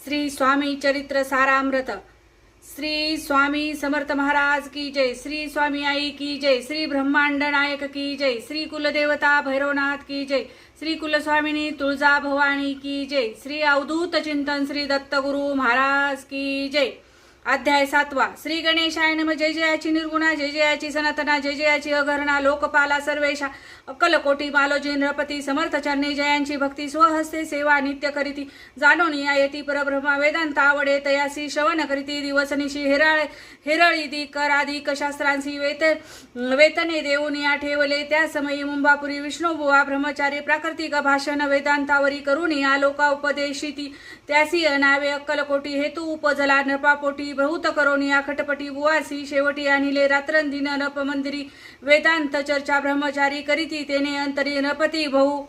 श्री स्वामी चरित्र सारामृत। श्री स्वामी समर्थ महाराज की जय। श्री स्वामी आई की जय। श्री ब्रह्मांड नायक की जय। श्री कुलदेवता भैरवनाथ की जय। श्री कुलस्वामिनी तुळजा भवानी की जय। श्री अवधूत चिंतन श्री दत्तगुरु महाराज की जय। अध्याय 7वा। श्री गणेशाय नमः। जय जयाची निर्गुणा, जय जयाची सनातना, जय जयाची अघरणा, लोकपाला सर्वेशा, अक्कलकोटी मालोजी नृपती, समर्थ चरणी जयांची भक्ती, स्वहस्ते सेवा नित्य करीती, जाणोनिया येती परब्रह्मा, वेदांत आवडे तयासी, श्रवण करीती दिवसनिशी, हेरळी कराधिक शास्त्रांसी, वेतने देऊनिया ठेवले, त्या समयी मुंबापुरी विष्णुबुवा ब्रह्मचारी, प्राकृतिक भाषण वेदांतावरी करुनिया लोका उपदेशिती, त्यासी अनावे अक्कलकोटी, हेतू उपजला नृपापोटी, बहुत करोनिया खटपटी, बुवासी शेवटी आणिले, रात्रंदिन नप मंदिरी, वेदांत चर्चा ब्रह्मचारी करीती, तेने अंतरी नृपती बहु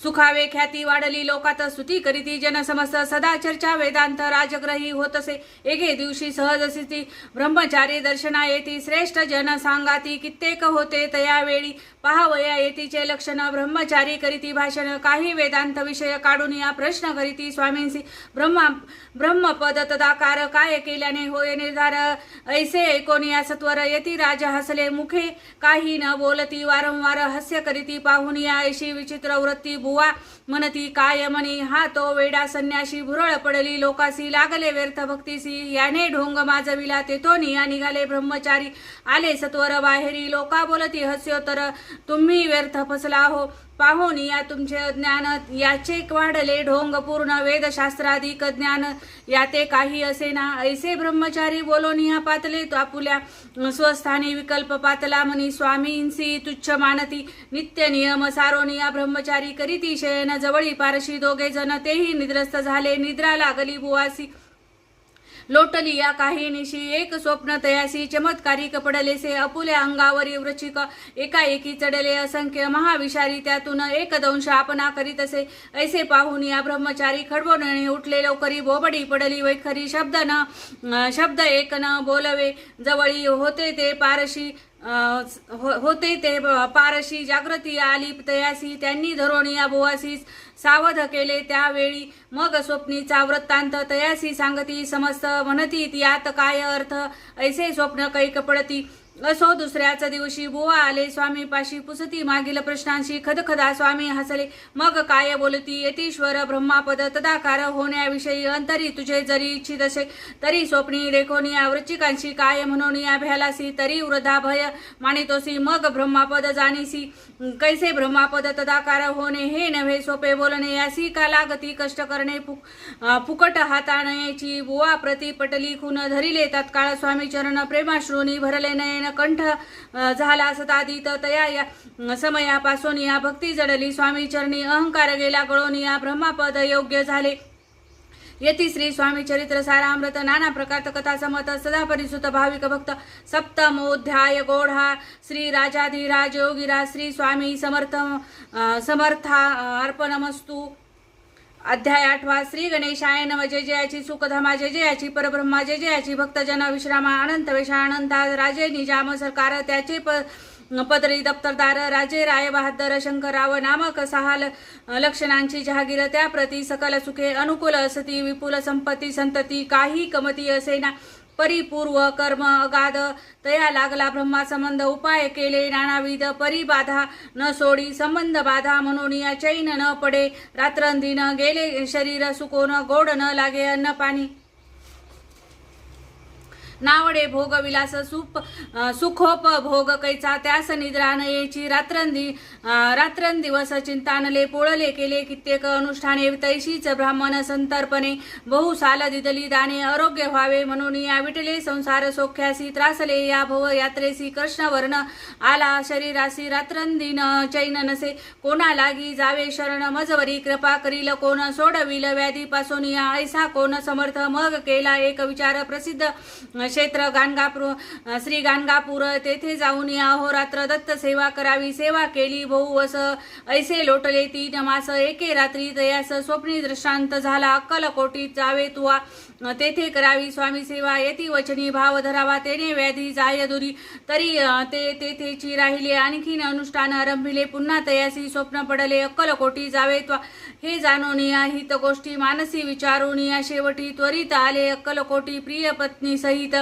सुखावे, ख्याती वाढली लोकात, स्तुती करीती जन समस्त, सदा चर्चा वेदांत राजग्रही होतसे, एके दिवशी सहजसिती ब्रह्मचारी दर्शना येती, श्रेष्ठ जन सांगाती, कित्येक होते तयावेळी, पहावया येतीचे लक्षण, ब्रह्मचारी करीती भाषण, काही वेदांत विषय काढून या प्रश्न करीती, स्वामींसी ब्रह्मपद तदाकार, काय केल्याने होय निर्धार, ऐसे ऐकोनिया सत्वर, येती राज हसले मुखे, काही न बोलती, वारंवार हास्य करीती, पाहून या ऐशी विचित्र वृत्ती, बुवा म्हणती, काय म्हणी हा तो वेडा संन्याशी, भुरळ पडली लोकासी, लागले व्यर्थ भक्तीसी, याने ढोंग माजविला, तेथोनिया निघाले ब्रह्मचारी, आले सत्वर बाहेरी, लोका बोलती हस्योत्तर, तुम्ही व्यर्थ फसला हो, पाहून या तुमचे ज्ञान, याचे वाढले ढोंग पूर्ण, वेदशास्त्राधिक ज्ञान याते काही असेना, ऐसे ब्रह्मचारी बोलोनिया पातले, आपुल्या स्वस्थानी विकल्प पातला, म्हणी स्वामींसी तुच्छ मानती, नित्य नियम सारोनिया ब्रह्मचारी करीती शयन, जवळी पारशी दोघे जण, तेही निद्रस्त झाले, निद्रा लागली बुवासी, लोटली या काही निशी, एक स्वप्न तयासी, चमत्कारिक पडलेसे, अपुल्या अंगावरी वृचिक, एकाएकी चढले असंख्य महाविषारी, त्यातून एक दंश आपणा करीत असे, ऐसे पाहून या ब्रह्मचारी खडबडणे उठले लवकरी, बोबडी पडली वैखरी, शब्द एक न बोलवे, जवळी होते ते पारशी, जागृती आली तयासी, त्यांनी धरोनिया बुवासी सावध केले, त्यावेळी मग स्वप्नीचा वृत्तांत तयासी सांगती, समस्त म्हणती यात काय अर्थ, ऐसे स्वप्न कैक पडती, असो दुसऱ्याच दिवशी बुवा आले स्वामीपाशी, पुसती मागील प्रश्नांशी, खदखदा स्वामी हसले, मग काय बोलती, यतीश्वर ब्रह्मापद तदाकार होण्याविषयी, अंतरी तुझे जरी इच्छित असे, तरी स्वप्नी देखोनिया वृश्चिकांशी, काय म्हणूनिया भ्यालासी, तरी वृद्धा भय मानितोसी, मग ब्रह्मापद जाणीसी, कैसे ब्रह्मापद तदाकार होणे हे नव्हे सोपे बोलणे, यासी का लागती कष्ट करणे, फुकट हाताळण्याची, बुवा प्रति पटली खून, धरिले तत्काळ स्वामी चरण, प्रेमाश्रूनी भरले नयन, कंठ झाला सतादित, तया या समयापासून या भक्ती जडली स्वामी चरणी, अहंकार गेला गळून या ब्रह्मापद योग्य झाले, येती श्री स्वामी चरित्र सारामृत, नाना प्रकारत कथा समत, सदा परिसुत भाविक भक्त, सप्तमोध्याय गोढा, श्री राजाधिराज योगीराज श्री स्वामी समर्था अर्पणमस्तु। अध्याय 8वा। श्री गणेशाय नमः। जय जयाची सुखधामा, जय जयाची परब्रह्मा, जय जयाची भक्तजन विश्रामा, अनंत वेशानंता, राजे निजाम सरकार, त्याचे पदरी दप्तरदार, राजे राय बहादर शंकरराव नामक 6 लक्षणांची जहागीर, त्या प्रती सकल सुखे अनुकूल असती, विपुल संपत्ती संतती, काही कमती असेना, परिपूर्व कर्म अगाध, तया लागला ब्रह्मा संबंध, उपाय केले नानाविध, परिबाधा न सोडी, संबंध बाधा म्हणून या चैन न पडे, रात्रंदिन गेले शरीर सुकोन, गोड न लागे अन्न पाणी, नावडे भोग विलास सुखोप भोग कैचा, त्यास निद्रा नयेची, रात्रंदिवस चिंतानले, पोळले केले कित्येक अनुष्ठाने, तैशीच ब्राह्मण संतर्पणे, बहु साल दिदली दाने, आरोग्य व्हावे म्हणून या विटले संसार सौख्यासी, त्रासले या भव यात्रेसी, कृष्ण वर्ण आला शरीरासी, रात्रंदिन चैन नसे, कोणा लागी जावे शरण, मजवरी कृपा करील कोण, सोडविल व्याधीपासून या, ऐसा कोण समर्थ, मग केला एक विचार, प्रसिद्ध क्षेत्र गाणगापूर, श्री गाणगापूर, तेथे जाऊन या अहोरात्र दत्त सेवा करावी, सेवा केली बहु वस, ऐसे लोटले 3 मास, एके रात्री तयास स्वप्नी दृष्टांत झाला, अक्कलकोटीत जावे तुवा, तेथे करावी स्वामी सेवा, येती वचनी भाव धरावा, तेने व्याधी जाय दुरी, तरी ते तेथेची राहिले. आणखीन अनुष्ठान आरंभिले, पुन्हा तयासी स्वप्न पडले, अक्कलकोटी जावे हे जाणून या हित गोष्टी, मानसी विचारून या शेवटी त्वरित आले अक्कलकोटी, प्रिय पत्नी सहित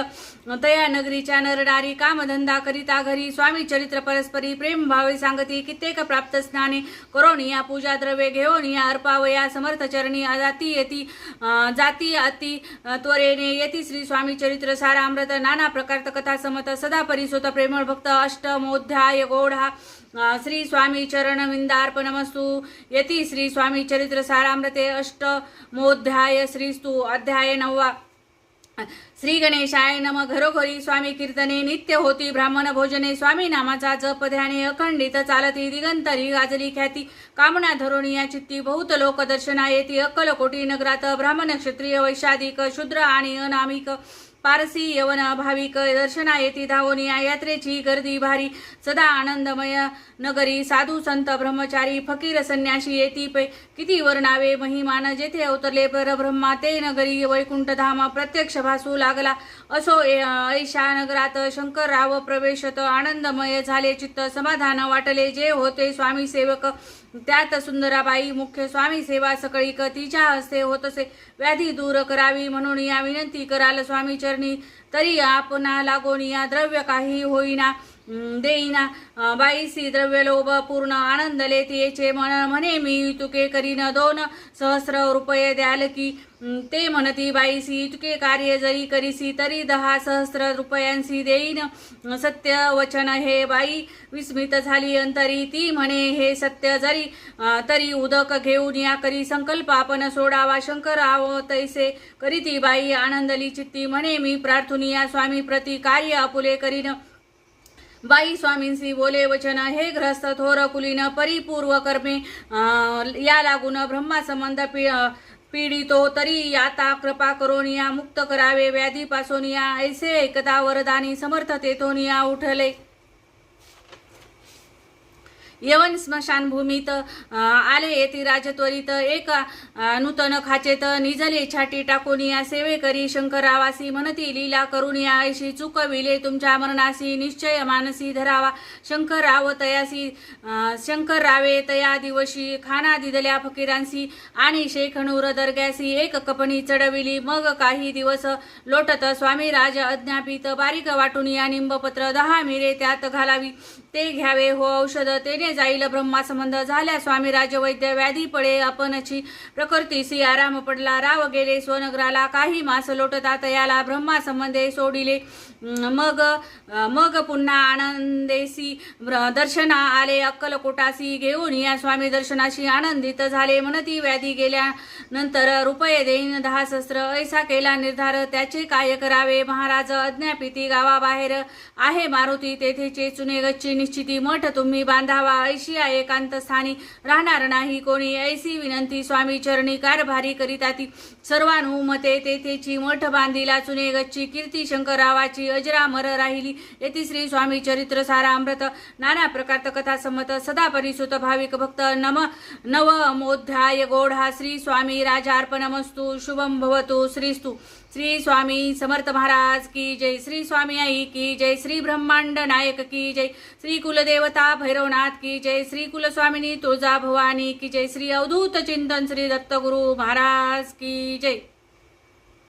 तया नगरीच्या नरनारी, कामधंदा करिता घरी, स्वामी चरित्र परस्परी प्रेम भावे सांगती, कित्येक प्राप्त स्नाने करून या पूजा द्रव्ये घेऊन या अर्पावया, समर्थ चरणी जाती अति त्वरेने येती श्री स्वामी चरित्र सारामृत, नाना प्रकारत कथा समत, सदा परिसोत प्रेमळ भक्त, अष्टमोध्याय गौढा श्री स्वामी चरण विंदार्पणमस्तु, यती श्री स्वामी चरित्र सारामृते अष्टमोध्याय श्रीस्तु, अध्याय 9. श्री गणेशाय नम. घरोघरी स्वामी कीर्तने नित्य होती, ब्राह्मण भोजने स्वामी नामाचा जप ध्याने, अखंडित चालती, दिगंतरी गाजली ख्याती, कामना धरून या चित्ती, बहुत लोक दर्शना येती, अक्कलकोटी नगरात ब्राह्मण क्षत्रिय वैशाधिक शूद्र आणि अनामिक, पारसी यवन भाविक दर्शना येती धावून या यात्रेची गर्दी भारी, सदा आनंदमय नगरी, साधू संत ब्रह्मचारी फकीर संन्यासी येती किती वर्णावे महिमान, जेथे अवतरले परब्रह्मा ते नगरी वैकुंठ धाम, प्रत्यक्ष भासू लागला असो ऐशा नगरात, शंकरराव प्रवेशत आनंदमय झाले चित्त, समाधान वाटले जे होते स्वामी सेवक, त्यात सुंदराबाई मुख्य स्वामी सेवा सकळीक, तिच्या हस्ते होतसे व्याधी दूर करावी, म्हणून या विनंती कराल स्वामी चरणी, तरी आपणा लागून या द्रव्य काही होईना देईना, बाईसी द्रव्य लोभ पूर्ण आनंदले तिचे म्हणे मी तुके करीन 2,000 रुपये द्याल की, ते म्हणती बाईसी तुके कार्य जरी करीसी तरी 10,000 रुपयांसी देईन, सत्य वचन हे बाई विस्मित झाली अंतरी, ती म्हणे हे सत्य जरी तरी उदक घेऊन या करी संकल्प आपण सोडावा, शंकराव तैसे करीती बाई आनंदली चित्ती, म्हणे मी प्रार्थुनिया स्वामी प्रति कार्य आपुले करीन, बाई स्वामींशी बोले वचन हे ग्रस्त थोर कुलीन, परिपूर्व कर्मे या लागून ब्रह्मा संबंध पीडितो, तरी आता कृपा करून या मुक्त करावे व्याधीपासून या, ऐसे एकदा वरदानी समर्थ तेथून या उठले, यवन स्मशान भूमीत आले येती राजत्वरित, एक नूतन खाचेत निजले छाटी टाकून या, सेवे करी शंकरावासी, म्हणती लीला करून या ऐशी, चुकविले तुमच्या मरणासी, निश्चय मानसी धरावा शंकरराव तयासी, शंकररावे तया दिवशी, खाना दिदल्या फकीरांसी आणि शेखनूर दर्ग्यासी, एक कपणी चढविली, मग काही दिवस लोटत स्वामी राज अज्ञापित, बारीक वाटून या निंबपत्र 10 मिरे त्यात घालावी, ते घ्यावे हो औषध, तेने जाईल ब्रह्मा संबंध, झाल्या स्वामी राजवैद्य, व्याधी पडे आपणची प्रकृतीसी, आराम पडला, राव गेले स्वनगराला, काही मास लोटता तयाला, ब्रह्मा संबंधे सोडिले, मग पुन्हा आनंदेसी दर्शना आले अक्कलकोटासी, घेऊन या स्वामी दर्शनाशी आनंदित झाले, म्हणती व्याधी गेल्यानंतर रुपये देईन 10,000, ऐसा केला निर्धार, त्याचे काय करावे महाराज, अज्ञापिती गावाबाहेर आहे मारुती, तेथेचे चुने गच्ची निश्चिती, मठ तुम्ही बांधावा, ऐशी एकांत स्थानी राहणार नाही कोणी, ऐसी विनंती स्वामी चरणी कारभारी करीताती, सर्वानुमते तेथेची मठ बांधिला चुने गच्ची, कीर्ती शंकररावाची अजरामर राहिली, येथे श्री स्वामी चरित्र सारामृत, नाना प्रकारत कथा संमत, सदा परिसुत भाविक भक्त, नवमोध्याय गौढा, श्री स्वामी राजार्पणमस्तु, शुभम भवतु श्रीस्तु, श्री स्वामी समर्थ महाराज की जय, श्री स्वामी आई की जय, श्री ब्रह्मांड नायक की जय, श्री कुलदेवता भैरवनाथ की जय, श्री कुलस्वामिनी तुळजा भवानी की जय, श्री अवधूत चिंतन श्री दत्तगुरु महाराज की जय.